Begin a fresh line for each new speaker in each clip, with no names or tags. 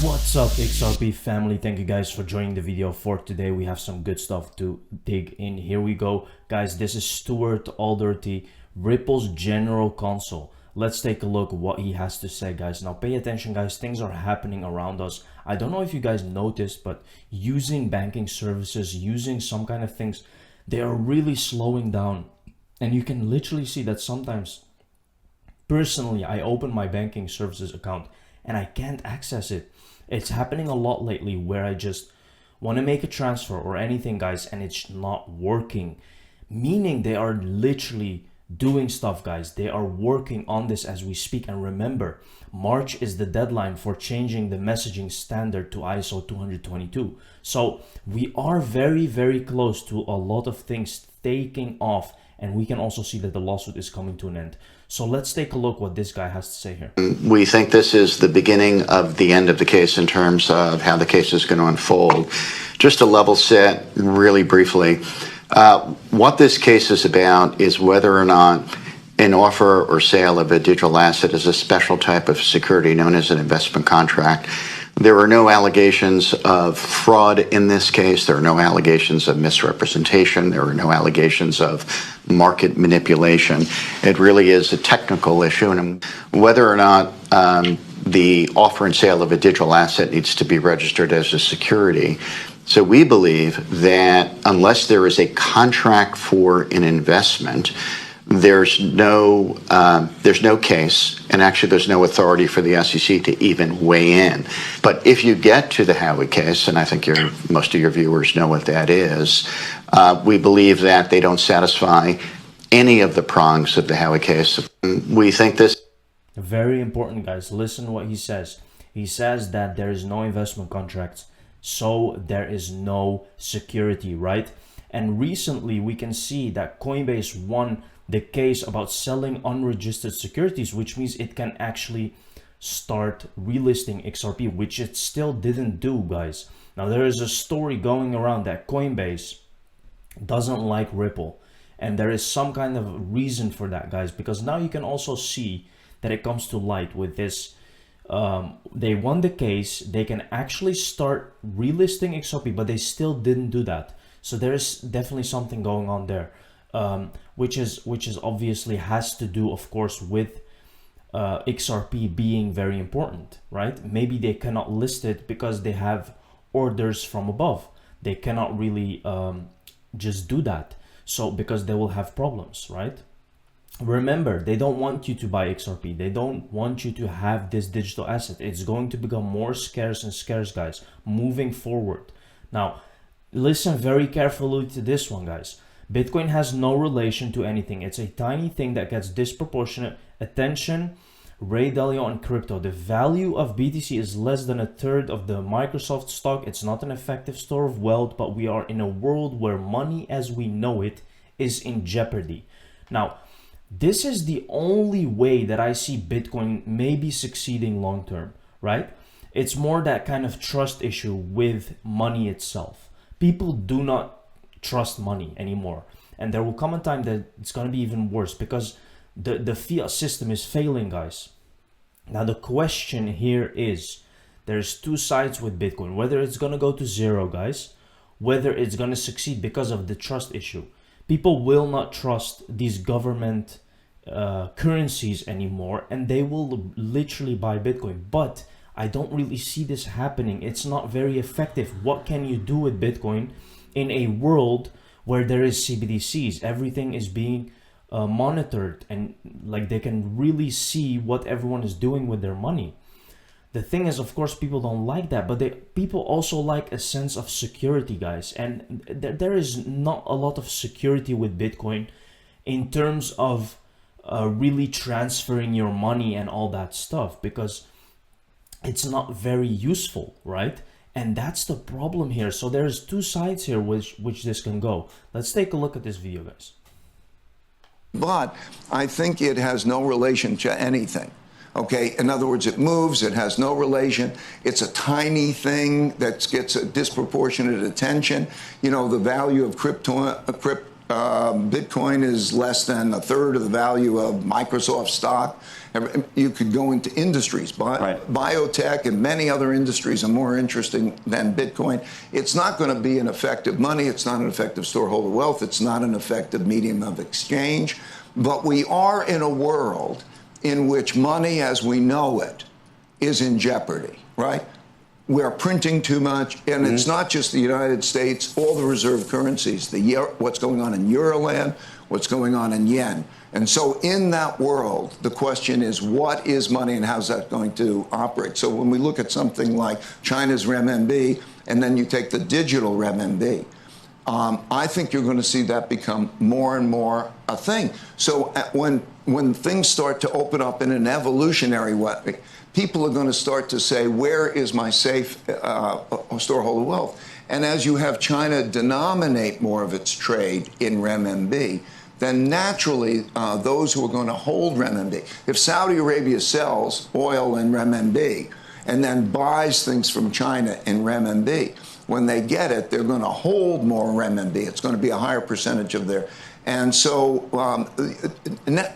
What's up, XRP family? Thank you guys for joining the video for today. We have some good stuff to dig in. Here we go, guys. This is Stuart Alderty, Ripple's general counsel. Let's take a look what he has to say, guys. Now pay attention, guys. Things are happening around us. I don't know if you guys noticed, but using banking services, using some kind of things, they are really slowing down. And you can literally see that sometimes, personally, I open my banking services account and I can't access it. It's happening a lot lately where I just want to make a transfer or anything, guys, and it's not working. Meaning they are literally doing stuff, guys. They are working on this as we speak. And remember, March is the deadline for changing the messaging standard to ISO 222. So we are very, very close to a lot of things taking off. And we can also see that the lawsuit is coming to an end. So let's take a look what this guy has to say here.
We think this is the beginning of the end of the case in terms of how the case is going to unfold. Just to level set really briefly, what this case is about is whether or not an offer or sale of a digital asset is a special type of security known as an investment contract. There are no allegations of fraud in this case. There are no allegations of misrepresentation. There are no allegations of market manipulation. It really is a technical issue, and whether or not the offer and sale of a digital asset needs to be registered as a security. So we believe that unless there is a contract for an investment, there's no case, and actually there's no authority for the SEC to even weigh in. But if you get to the Howey case, and I think most of your viewers know what that is, we believe that they don't satisfy any of the prongs of the Howey case. We think this...
Very important, guys. Listen what he says. He says that there is no investment contracts, so there is no security, right? And recently we can see that Coinbase won the case about selling unregistered securities, which means it can actually start relisting XRP, which it still didn't do, guys. Now there is a story going around that Coinbase doesn't like Ripple, and there is some kind of reason for that, guys, because now you can also see that it comes to light with this. They won the case. They can actually start relisting XRP, but they still didn't do that. So there is definitely something going on there. Which is obviously has to do, of course, with XRP being very important, right? Maybe they cannot list it because they have orders from above. They cannot really just do that. So because they will have problems, right? Remember, they don't want you to buy XRP. They don't want you to have this digital asset. It's going to become more scarce and scarce, guys, moving forward. Now, listen very carefully to this one, guys. Bitcoin has no relation to anything. It's a tiny thing that gets disproportionate attention. Ray Dalio on crypto. The value of BTC is less than a third of the Microsoft stock. It's not an effective store of wealth, but we are in a world where money as we know it is in jeopardy. Now, this is the only way that I see Bitcoin maybe succeeding long term, right? It's more that kind of trust issue with money itself. People do not trust money anymore, and there will come a time that it's going to be even worse because the fiat system is failing, guys. Now the question here is, there's two sides with Bitcoin, whether it's going to go to zero, guys, whether it's going to succeed because of the trust issue. People will not trust these government currencies anymore, and they will literally buy Bitcoin. But I don't really see this happening. It's not very effective. What can you do with Bitcoin in a world where there is CBDCs? Everything is being monitored, and like they can really see what everyone is doing with their money. The thing is, of course, people don't like that, but people also like a sense of security, guys. And there is not a lot of security with Bitcoin in terms of really transferring your money and all that stuff, because it's not very useful, right? And that's the problem here. So there's two sides here which this can go. Let's take a look at this video, guys.
But I think it has no relation to anything. Okay, in other words, it moves, it has no relation. It's a tiny thing that gets a disproportionate attention. You know, the value of Bitcoin is less than a third of the value of Microsoft stock. You could go into industries. Biotech and many other industries are more interesting than Bitcoin. It's not going to be an effective money. It's not an effective storeholder wealth. It's not an effective medium of exchange. But we are in a world in which money as we know it is in jeopardy, right? We're printing too much, and it's not just the United States, all the reserve currencies, what's going on in Euroland, what's going on in yen. And so in that world, the question is, what is money and how's that going to operate? So when we look at something like China's renminbi, and then you take the digital renminbi, I think you're going to see that become more and more a thing. So when things start to open up in an evolutionary way, people are going to start to say, where is my safe storeholder wealth? And as you have China denominate more of its trade in renminbi, then naturally those who are going to hold renminbi, if Saudi Arabia sells oil in renminbi and then buys things from China in renminbi, when they get it, they're going to hold more renminbi. It's going to be a higher percentage of their. And so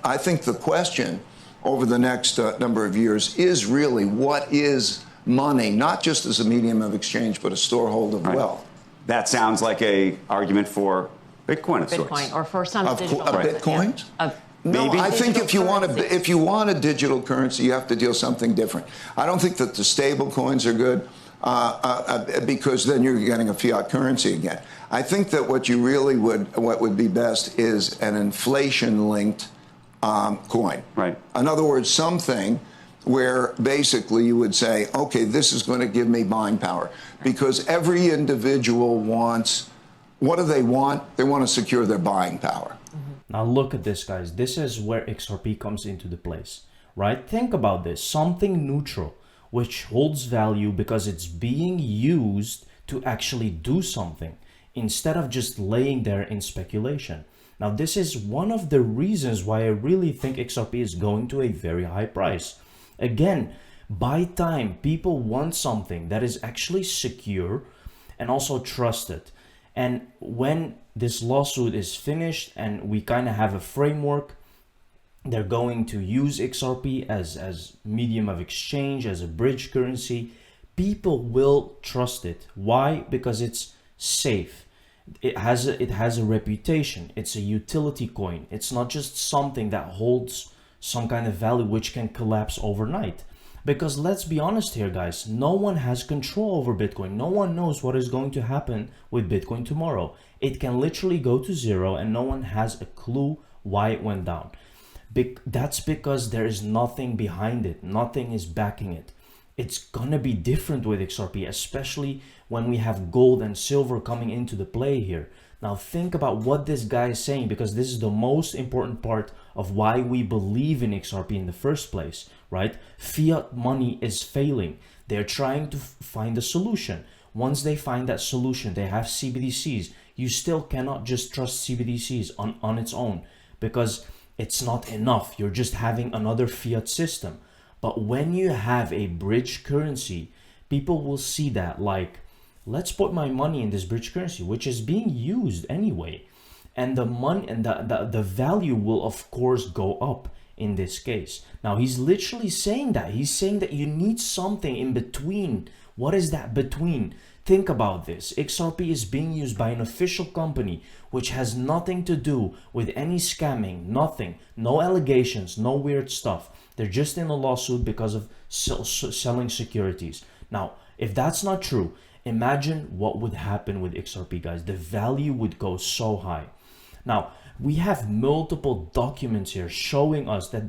I think the question over the next number of years is really what is money, not just as a medium of exchange, but a storehold of wealth.
That sounds like a argument for Bitcoin of sorts.
Bitcoin, or for some digital
Bitcoins?
Yeah.
No, I think if you want a digital currency, you have to deal something different. I don't think that the stable coins are good because then you're getting a fiat currency again. I think that what would be best is an inflation-linked coin.
Right.
In other words, something where basically you would say, okay, this is going to give me buying power, because every individual wants. What do they want? They want to secure their buying power.
Now look at this, guys. This is where XRP comes into the place, right? Think about this. Something neutral, which holds value because it's being used to actually do something instead of just laying there in speculation. Now, this is one of the reasons why I really think XRP is going to a very high price. Again, by time, people want something that is actually secure and also trusted. And when this lawsuit is finished and we kind of have a framework, they're going to use XRP as medium of exchange, as a bridge currency. People will trust it. Why? Because it's safe. It has a reputation. It's a utility coin. It's not just something that holds some kind of value which can collapse overnight. Because let's be honest here, guys, no one has control over Bitcoin. No one knows what is going to happen with Bitcoin tomorrow. It can literally go to zero and no one has a clue why it went down. That's because there is nothing behind it. Nothing is backing it. It's gonna be different with XRP, especially when we have gold and silver coming into the play here. Now think about what this guy is saying, because this is the most important part of why we believe in XRP in the first place, right? Fiat money is failing. They're trying to find a solution. Once they find that solution, they have CBDCs. You still cannot just trust CBDCs on its own, because it's not enough. You're just having another fiat system. But when you have a bridge currency, people will see that like, let's put my money in this bridge currency, which is being used anyway. And the money and the value will of course go up in this case. Now he's literally saying that. He's saying that you need something in between. What is that between? Think about this. XRP is being used by an official company which has nothing to do with any scamming, nothing, no allegations, no weird stuff. They're just in a lawsuit because of selling securities. Now, if that's not true, imagine what would happen with XRP, guys. The value would go so high. Now, we have multiple documents here showing us that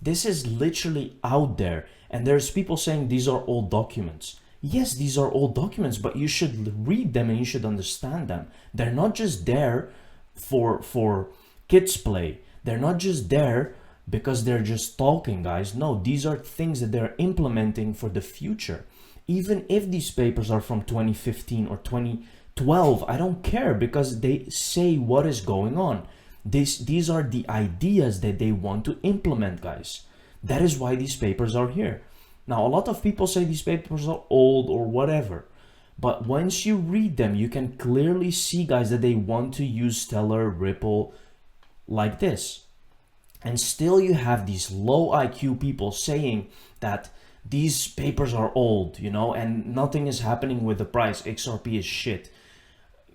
this is literally out there. And there's people saying these are old documents. Yes, these are old documents, but you should read them and you should understand them. They're not just there for kids play. They're not just there because they're just talking, guys. No, these are things that they're implementing for the future. Even if these papers are from 2015 or 2012, I don't care, because they say what is going on. These are the ideas that they want to implement, guys. That is why these papers are here. Now, a lot of people say these papers are old or whatever, But once you read them, you can clearly see, guys, that they want to use Stellar, Ripple like this. And still you have these low IQ people saying that these papers are old, you know, and nothing is happening with the price. XRP is shit.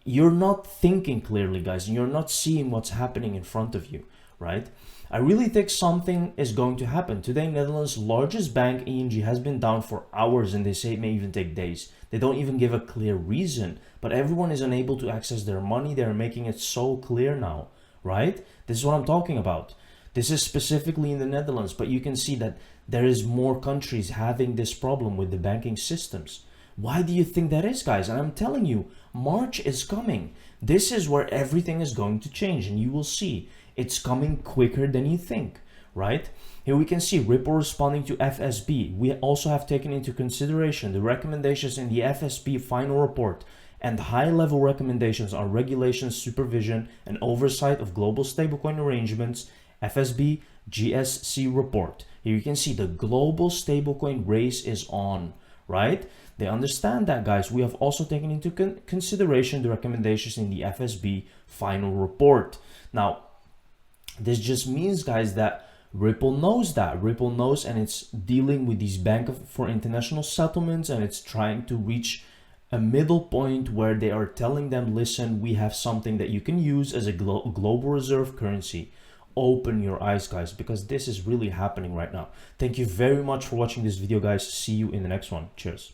You're not thinking clearly, guys, and you're not seeing what's happening in front of you, right? I really think something is going to happen. Today, Netherlands' largest bank, ING, has been down for hours, and they say it may even take days. They don't even give a clear reason, but everyone is unable to access their money. They're making it so clear now, right? This is what I'm talking about. This is specifically in the Netherlands, but you can see that there is more countries having this problem with the banking systems. Why do you think that is, guys? And I'm telling you, March is coming. This is where everything is going to change, and you will see it's coming quicker than you think, right? Here we can see Ripple responding to FSB. We also have taken into consideration the recommendations in the FSB final report and high-level recommendations on regulation, supervision, and oversight of global stablecoin arrangements, FSB GSC report. Here you can see the global stablecoin race is on, right? They understand that, guys. We have also taken into consideration the recommendations in the FSB final report. Now, this just means, guys, that Ripple knows that. Ripple knows, and it's dealing with these bank for international settlements, and it's trying to reach a middle point where they are telling them, listen, we have something that you can use as a global reserve currency. Open your eyes, guys, because this is really happening right now. Thank you very much for watching this video, guys. See you in the next one. Cheers.